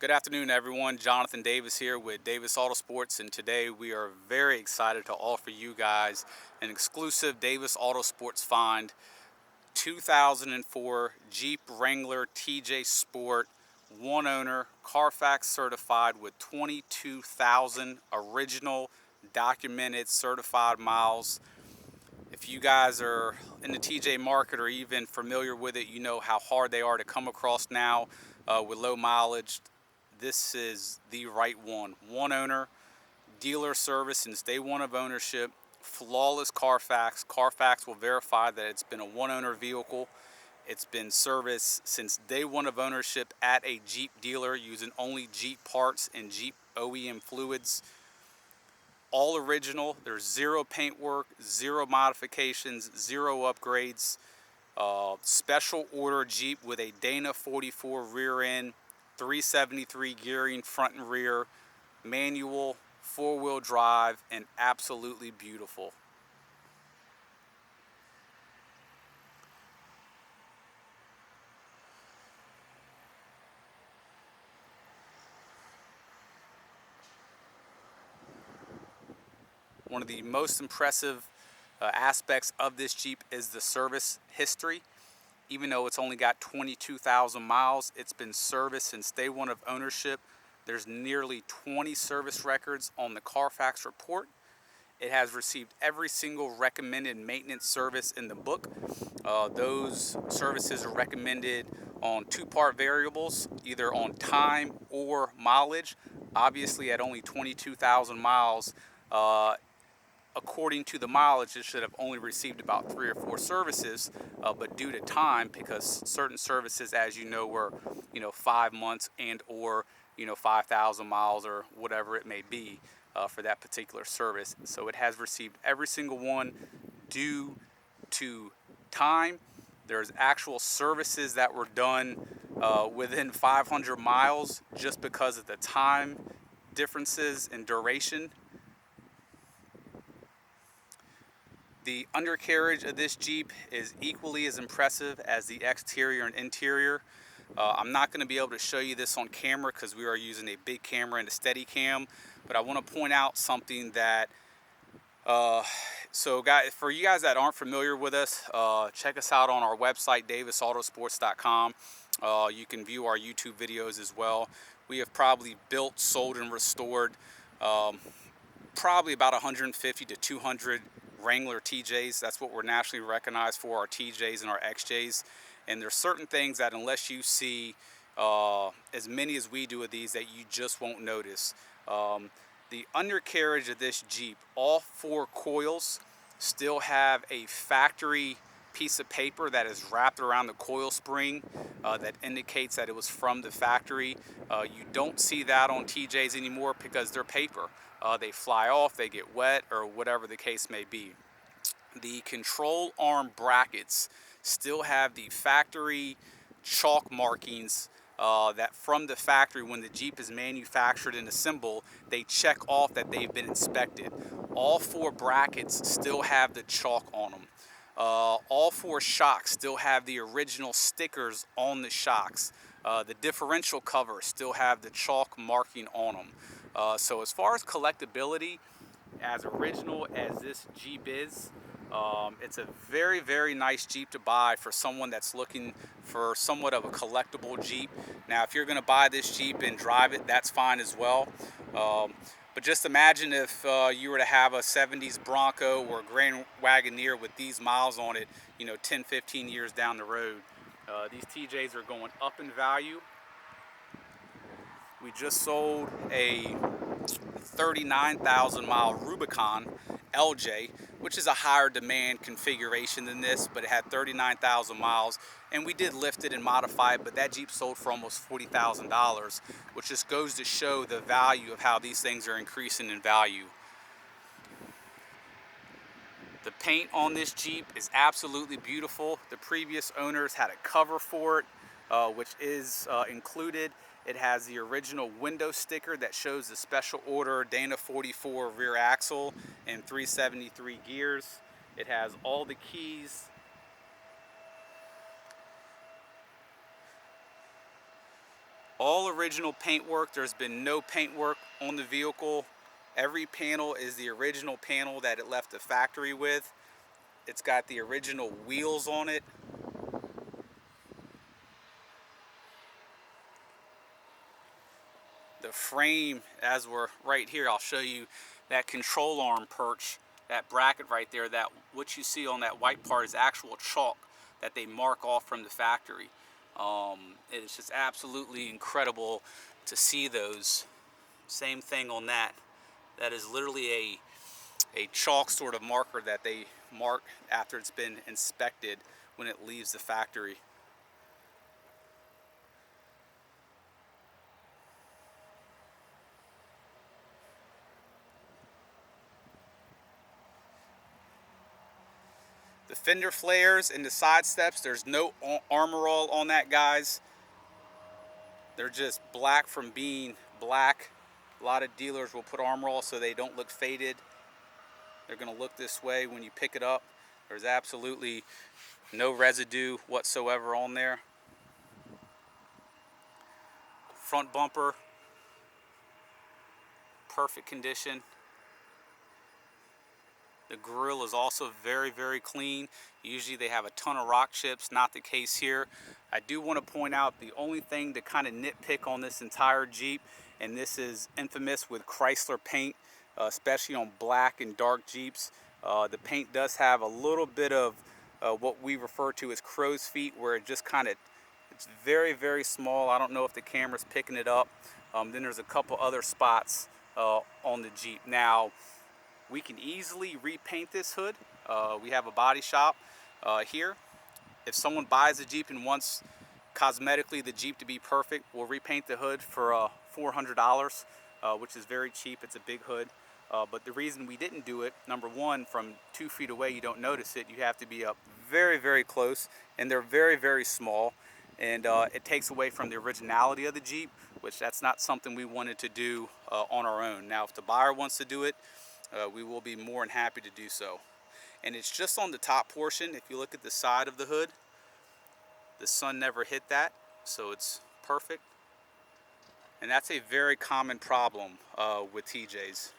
Good afternoon, everyone. Jonathan Davis here with Davis AutoSports, and today we are very excited to offer you guys an exclusive Davis AutoSports find. 2004 Jeep Wrangler TJ Sport, one owner, Carfax certified with 22,000 original documented certified miles. If you guys are in the TJ market or even familiar with it, you know how hard they are to come across now with low mileage. This is the right one. One owner, dealer service since day one of ownership, flawless Carfax. Carfax will verify that it's been a one owner vehicle. It's been serviced since day one of ownership at a Jeep dealer using only Jeep parts and Jeep OEM fluids. All original. There's zero paint work, zero modifications, zero upgrades. Special order Jeep with a Dana 44 rear end, 373 gearing front and rear, manual, four-wheel drive, and absolutely beautiful. One of the most impressive aspects of this Jeep is the service history. Even though it's only got 22,000 miles, it's been serviced since day one of ownership. There's nearly 20 service records on the Carfax report. It has received every single recommended maintenance service in the book. Those services are recommended on two-part variables, either on time or mileage. Obviously, at only 22,000 miles, according to the mileage, it should have only received about 3 or 4 services, but due to time, because certain services, as you know, were 5 months and or 5,000 miles or whatever it may be for that particular service. So it has received every single one due to time. There's actual services that were done within 500 miles just because of the time differences in duration. The undercarriage of this Jeep is equally as impressive as the exterior and interior. I'm not going to be able to show you this on camera because we are using a big camera and a steady cam, but I want to point out something that for you guys that aren't familiar with us, check us out on our website, davisautosports.com. You can view our YouTube videos as well. We have probably built, sold, and restored probably about 150 to 200 Wrangler TJs. That's what we're nationally recognized for, our TJs and our XJs. And there's certain things that unless you see as many as we do of these, that you just won't notice. The undercarriage of this Jeep, all 4 coils still have a factory piece of paper that is wrapped around the coil spring that indicates that it was from the factory. You don't see that on TJs anymore because they're paper. They fly off, they get wet, or whatever the case may be. The control arm brackets still have the factory chalk markings that from the factory, when the Jeep is manufactured and assembled, they check off that they've been inspected. All 4 brackets still have the chalk on them. All 4 shocks still have the original stickers on the shocks. The differential covers still have the chalk marking on them. So as far as collectability, as original as this Jeep is, it's a very, very nice Jeep to buy for someone that's looking for somewhat of a collectible Jeep. Now, if you're going to buy this Jeep and drive it, that's fine as well. But just imagine if you were to have a 70s Bronco or a Grand Wagoneer with these miles on it, 10, 15 years down the road. These TJs are going up in value. We just sold a 39,000 mile Rubicon LJ, which is a higher demand configuration than this, but it had 39,000 miles, and we did lift it and modify it, but that Jeep sold for almost $40,000, which just goes to show the value of how these things are increasing in value. The paint on this Jeep is absolutely beautiful. The previous owners had a cover for it, which is included. It has the original window sticker that shows the special order Dana 44 rear axle and 373 gears. It has all the keys. All original paintwork. There's been no paintwork on the vehicle. Every panel is the original panel that it left the factory with. It's got the original wheels on it. The frame, as we're right here, I'll show you that control arm perch, that bracket right there, that what you see on that white part is actual chalk that they mark off from the factory. It's just absolutely incredible to see those. Same thing on that. That is literally a chalk sort of marker that they mark after it's been inspected when it leaves the factory. The fender flares and the side steps, there's no armor all on that, guys. They're just black from being black. A lot of dealers will put armor all so they don't look faded. They're going to look this way when you pick it up. There's absolutely no residue whatsoever on there. Front bumper, perfect condition. The grill is also very, very clean. Usually they have a ton of rock chips, not the case here. I do want to point out the only thing to kind of nitpick on this entire Jeep, and this is infamous with Chrysler paint, especially on black and dark Jeeps. The paint does have a little bit of what we refer to as crow's feet, where it just kind of, it's very, very small. I don't know if the camera's picking it up. Then there's a couple other spots on the Jeep. Now, we can easily repaint this hood. We have a body shop here. If someone buys a Jeep and wants cosmetically the Jeep to be perfect, we'll repaint the hood for $400, which is very cheap. It's a big hood. But the reason we didn't do it, number one, from 2 feet away you don't notice it. You have to be up very, very close, and they're very, very small. And it takes away from the originality of the Jeep, which that's not something we wanted to do on our own. Now, if the buyer wants to do it, we will be more than happy to do so. And it's just on the top portion. If you look at the side of the hood, the sun never hit that, so it's perfect. And that's a very common problem with TJs.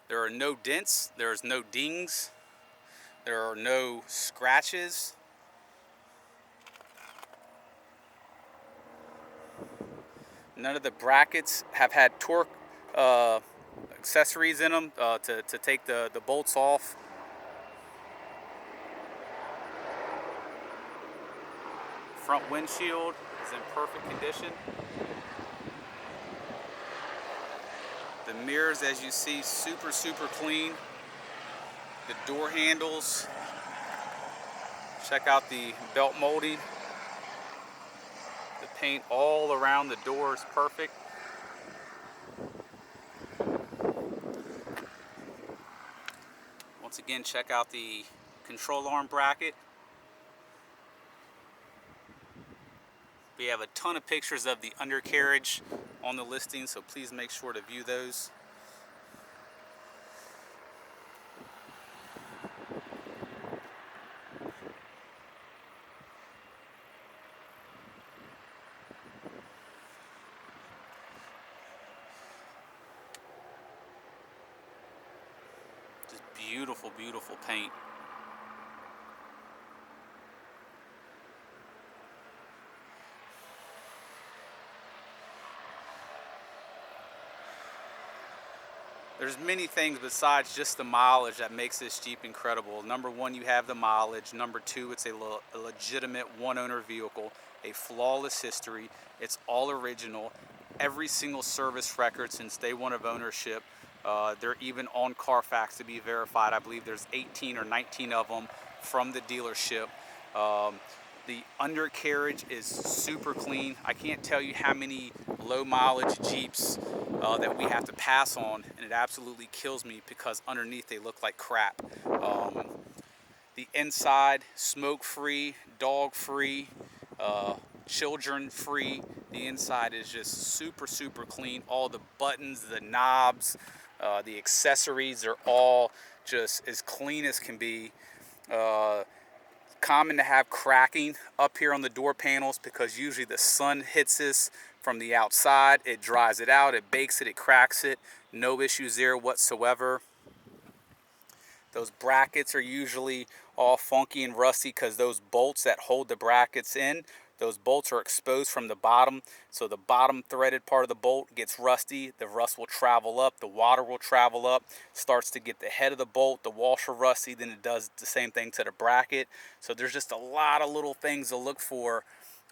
There are no dents, there's no dings, there are no scratches. None of the brackets have had torque accessories in them to take the bolts off. Front windshield is in perfect condition. The mirrors, as you see, super, super clean. The door handles. Check out the belt molding. The paint all around the door is perfect. Once again, check out the control arm bracket. We have a ton of pictures of the undercarriage on the listing, so please make sure to view those. Just beautiful, beautiful paint. There's many things besides just the mileage that makes this Jeep incredible. Number one, you have the mileage. Number two, it's a legitimate one-owner vehicle, a flawless history. It's all original. Every single service record since day one of ownership. They're even on Carfax to be verified. I believe there's 18 or 19 of them from the dealership. The undercarriage is super clean. I can't tell you how many low mileage Jeeps that we have to pass on, and it absolutely kills me because underneath they look like crap. The inside, smoke-free, dog-free, children-free. The inside is just super, super clean. All the buttons, the knobs, the accessories are all just as clean as can be. common to have cracking up here on the door panels because usually the sun hits this from the outside. It dries it out, it bakes it, it cracks it. No issues there whatsoever. Those brackets are usually all funky and rusty because those bolts that hold the brackets in, those bolts are exposed from the bottom. So the bottom threaded part of the bolt gets rusty. The rust will travel up, the water will travel up, starts to get the head of the bolt, the washer rusty, then it does the same thing to the bracket. So there's just a lot of little things to look for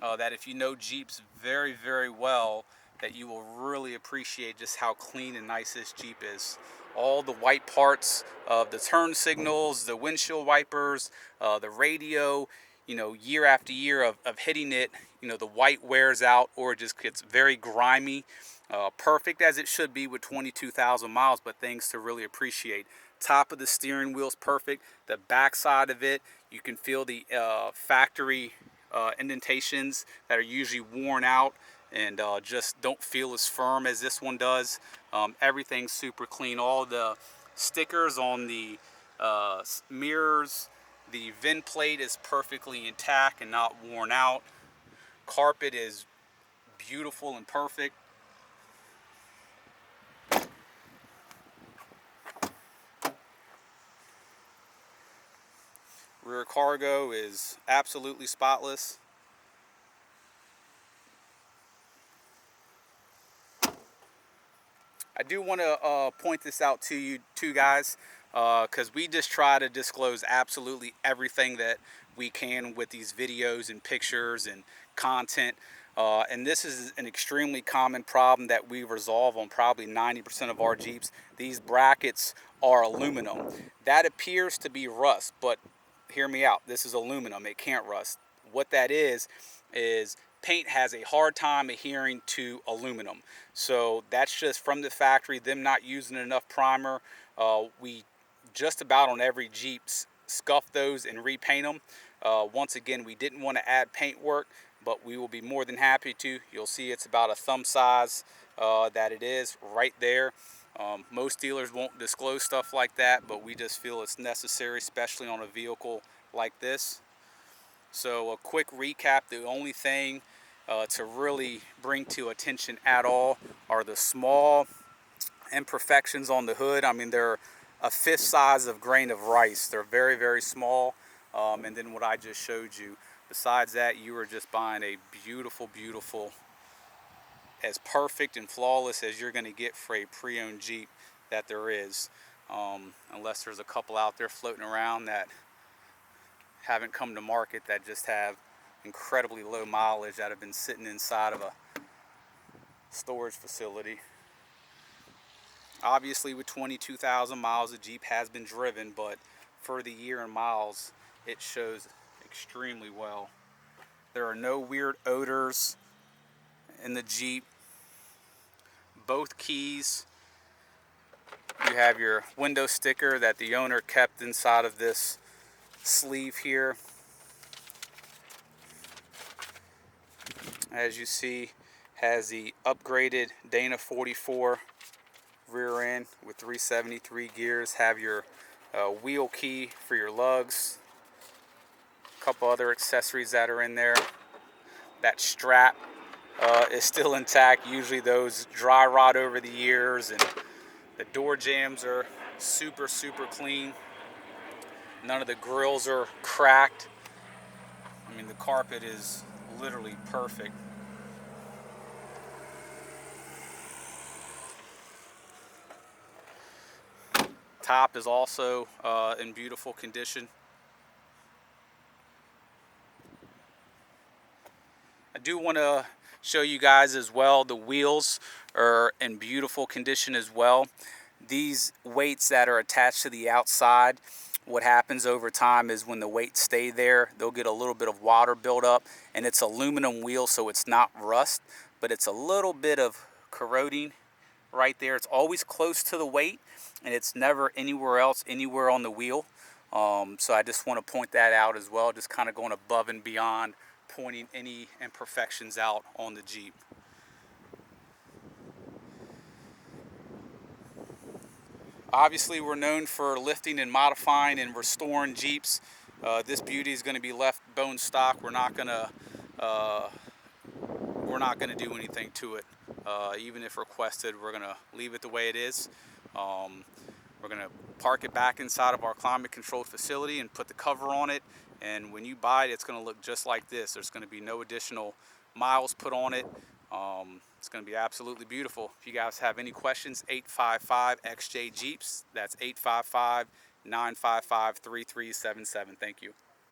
that if you know Jeeps very, very well, that you will really appreciate just how clean and nice this Jeep is. All the white parts of the turn signals, the windshield wipers, the radio, you know, year after year of hitting it, you know, the white wears out or it just gets very grimy. Perfect as it should be with 22,000 miles, but things to really appreciate. Top of the steering wheel is perfect. The back side of it, you can feel the factory indentations that are usually worn out and just don't feel as firm as this one does. Everything's super clean. All the stickers on the mirrors, the VIN plate is perfectly intact and not worn out. Carpet is beautiful and perfect. Rear cargo is absolutely spotless. I do want to point this out to you two guys because we just try to disclose absolutely everything that we can with these videos and pictures and content. And this is an extremely common problem that we resolve on probably 90% of our Jeeps. These brackets are aluminum. That appears to be rust, but hear me out. This is aluminum. It can't rust. What that is paint has a hard time adhering to aluminum. So that's just from the factory, them not using enough primer. We just about on every Jeep scuff those and repaint them. Once again, we didn't want to add paint work, but we will be more than happy to. You'll see it's about a thumb size that it is right there. Most dealers won't disclose stuff like that, but we just feel it's necessary, especially on a vehicle like this. So a quick recap, the only thing to really bring to attention at all are the small imperfections on the hood. I mean, they're a fifth size of grain of rice. They're very, very small. And then what I just showed you. Besides that, you are just buying a beautiful, beautiful, as perfect and flawless as you're going to get for a pre-owned Jeep that there is. Unless there's a couple out there floating around that haven't come to market that just have incredibly low mileage that have been sitting inside of a storage facility. Obviously with 22,000 miles the Jeep has been driven, but for the year and miles it shows extremely well. There are no weird odors in the Jeep. Both keys, you have your window sticker that the owner kept inside of this sleeve here. As you see, has the upgraded Dana 44 rear end with 373 gears. Have your wheel key for your lugs. A couple other accessories that are in there. That strap is still intact. Usually those dry rot over the years, and the door jambs are super, super clean. None of the grills are cracked. I mean, the carpet is literally perfect. Top is also in beautiful condition. I do want to show you guys as well, the wheels are in beautiful condition as well. These weights that are attached to the outside, what happens over time is when the weights stay there, they'll get a little bit of water build up, and it's aluminum wheel, so it's not rust, but it's a little bit of corroding right there. It's always close to the weight, and it's never anywhere else, anywhere on the wheel. So I just want to point that out as well, just kind of going above and beyond, pointing any imperfections out on the Jeep. Obviously, we're known for lifting and modifying and restoring Jeeps. This beauty is going to be left bone stock. We're not going to do anything to it. Even if requested, we're going to leave it the way it is. We're going to park it back inside of our climate controlled facility and put the cover on it. And when you buy it, it's going to look just like this. There's going to be no additional miles put on it. It's going to be absolutely beautiful. If you guys have any questions, 855-XJ Jeeps. That's 855-955-3377. Thank you.